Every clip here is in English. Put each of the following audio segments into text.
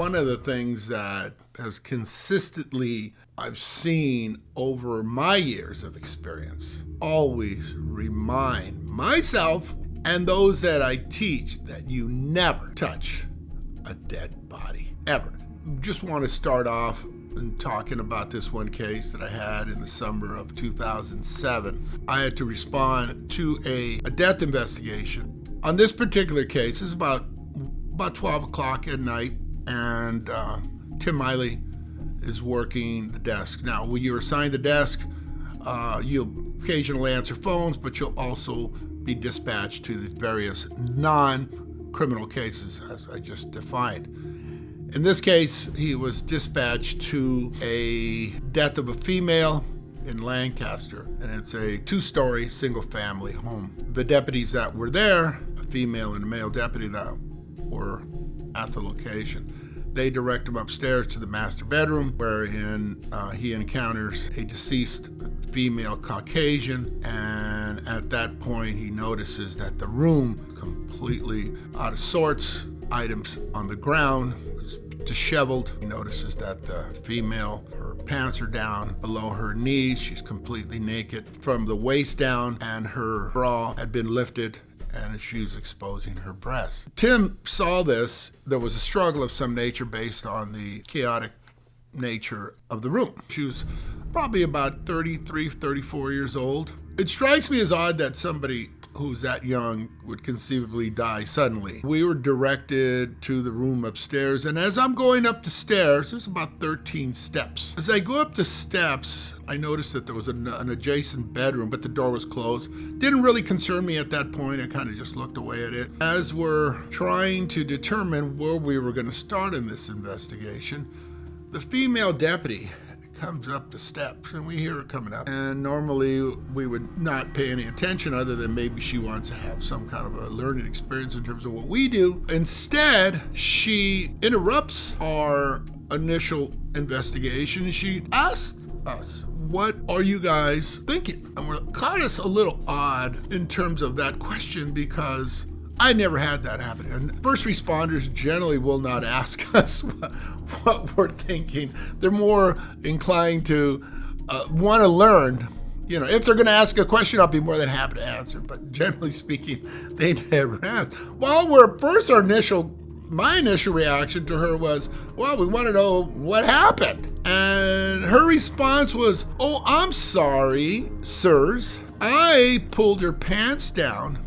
one of the things that has consistently I've seen over my years of experience, always remind myself and those that I teach that you never touch a dead body, ever. Just want to start off in talking about this one case that I had in the summer of 2007. I had to respond to a death investigation. On this particular case, it's about 12 o'clock at night, and Tim Miley is working the desk. Now, when you're assigned the desk, you'll occasionally answer phones, but you'll also be dispatched to the various non-criminal cases, as I just defined. In this case, he was dispatched to a death of a female in Lancaster, and it's a 2-story single-family home. The deputies that were there, a female and a male deputy that were at the location, they direct him upstairs to the master bedroom, wherein he encounters a deceased female Caucasian, and at that point he notices that the room completely out of sorts, items on the ground, disheveled. He notices that the female, her pants are down below her knees, she's completely naked from the waist down, and her bra had been lifted and she was exposing her breasts. Tim saw this. There was a struggle of some nature based on the chaotic nature of the room. She was probably about 33, 34 years old. It strikes me as odd that somebody who's that young would conceivably die suddenly. We were directed to the room upstairs, and as I'm going up the stairs, there's about 13 steps. As I go up the steps, I noticed that there was an adjacent bedroom, but the door was closed. Didn't really concern me at that point. I kind of just looked away at it. As we're trying to determine where we were going to start in this investigation, the female deputy comes up the steps, and we hear her coming up. And normally we would not pay any attention other than maybe she wants to have some kind of a learning experience in terms of what we do. Instead, she interrupts our initial investigation. She asks us, "What are you guys thinking?" And we're caught us a little odd in terms of that question, because I never had that happen. And first responders generally will not ask us what we're thinking. They're more inclined to want to learn. You know, if they're going to ask a question, I'll be more than happy to answer. But generally speaking, they never ask. Well, my initial reaction to her was, well, we want to know what happened. And her response was, "Oh, I'm sorry, sirs. I pulled her pants down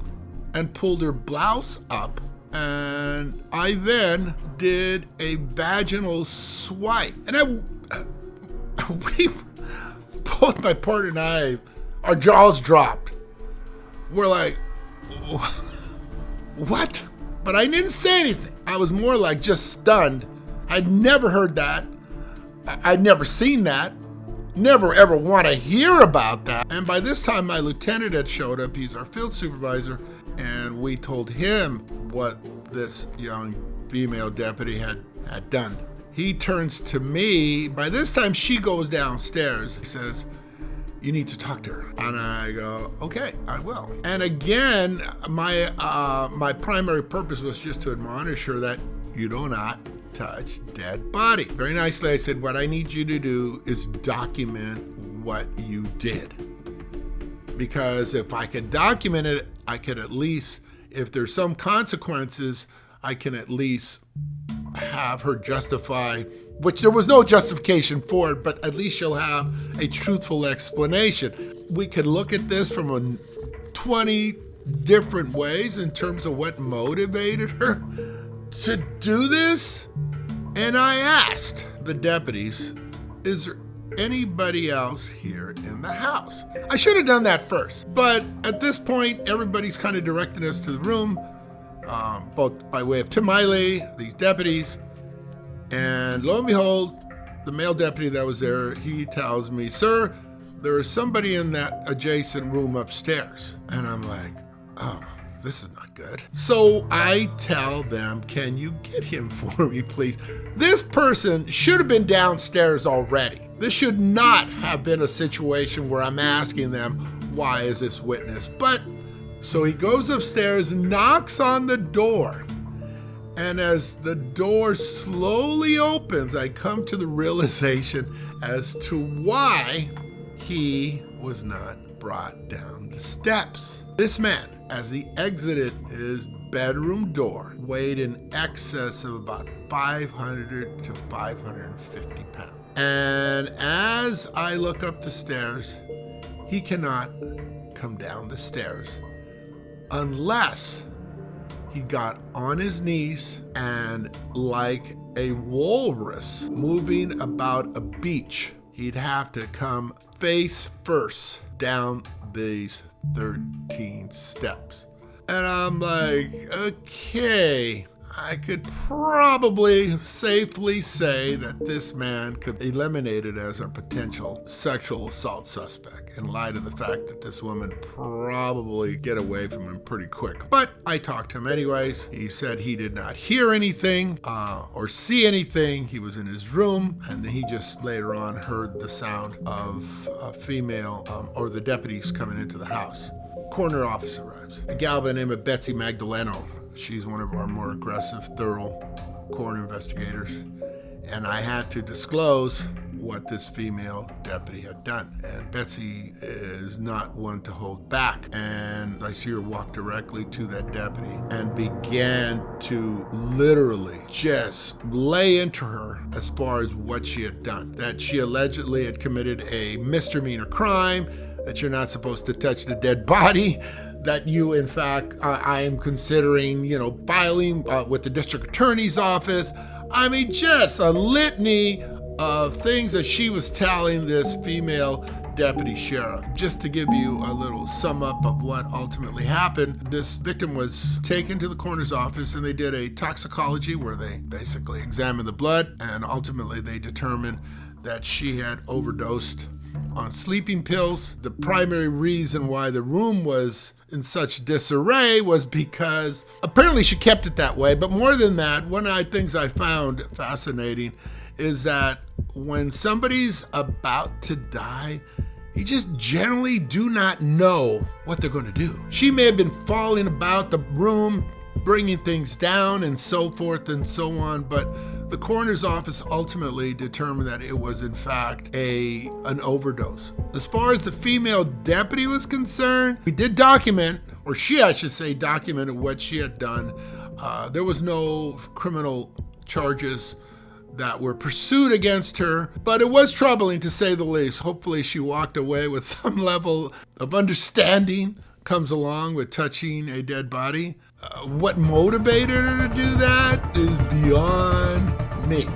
and pulled her blouse up, and I then did a vaginal swipe." And we, both my partner and I, our jaws dropped. We're like, "What?" But I didn't say anything. I was more like just stunned. I'd never heard that. I'd never seen that. Never ever want to hear about that. And by this time, my lieutenant had showed up. He's our field supervisor. And we told him what this young female deputy had done. He turns to me. By this time, she goes downstairs. He says, "You need to talk to her." And I go, "Okay, I will." And again, my primary purpose was just to admonish her that you do not touch dead body. Very nicely, I said, "What I need you to do is document what you did. Because if I could document it, I could at least, if there's some consequences, I can at least have her justify," which there was no justification for it, but at least she'll have a truthful explanation. We could look at this from 20 different ways in terms of what motivated her to do this. And I asked the deputies, "Is there anybody else here in the house?" I should have done that first, but at this point, everybody's kind of directing us to the room, both by way of Tim Miley, these deputies, and lo and behold, the male deputy that was there, he tells me, "Sir, there is somebody in that adjacent room upstairs." And I'm like, "Oh, this is not good." So I tell them, "Can you get him for me, please?" This person should have been downstairs already. This should not have been a situation where I'm asking them, "Why is this witness?" But so he goes upstairs, knocks on the door, And as the door slowly opens, I come to the realization as to why he was not brought down the steps. This man, as he exited his bedroom door, weighed in excess of about 500 to 550 pounds. And as I look up the stairs, he cannot come down the stairs unless he got on his knees and, like a walrus moving about a beach, he'd have to come face first down these 13 steps. And I'm like, okay, I could probably safely say that this man could be eliminated as a potential sexual assault suspect in light of the fact that this woman probably get away from him pretty quick. But I talked to him anyways. He said he did not hear anything or see anything. He was in his room, and then he just later on heard the sound of a female or the deputies coming into the house. Coroner officer arrives. A gal by the name of Betsy Magdaleno. She's one of our more aggressive, thorough coroner investigators. And I had to disclose what this female deputy had done. And Betsy is not one to hold back. And I see her walk directly to that deputy and began to literally just lay into her as far as what she had done. That she allegedly had committed a misdemeanor crime, that you're not supposed to touch the dead body, that you, in fact, I am considering, filing with the district attorney's office. I mean, just a litany of things that she was telling this female deputy sheriff. Just to give you a little sum up of what ultimately happened, this victim was taken to the coroner's office and they did a toxicology where they basically examined the blood, and ultimately they determined that she had overdosed on sleeping pills. The primary reason why the room was in such disarray was because apparently she kept it that way. But more than that, one of the things I found fascinating is that when somebody's about to die, you just generally do not know what they're going to do. She may have been falling about the room, bringing things down and so forth and so on, but the coroner's office ultimately determined that it was in fact an overdose. As far as the female deputy was concerned, we did document, or she, I should say, documented what she had done. There was no criminal charges that were pursued against her, but it was troubling to say the least. Hopefully she walked away with some level of understanding comes along with touching a dead body. What motivated her to do that is beyond me.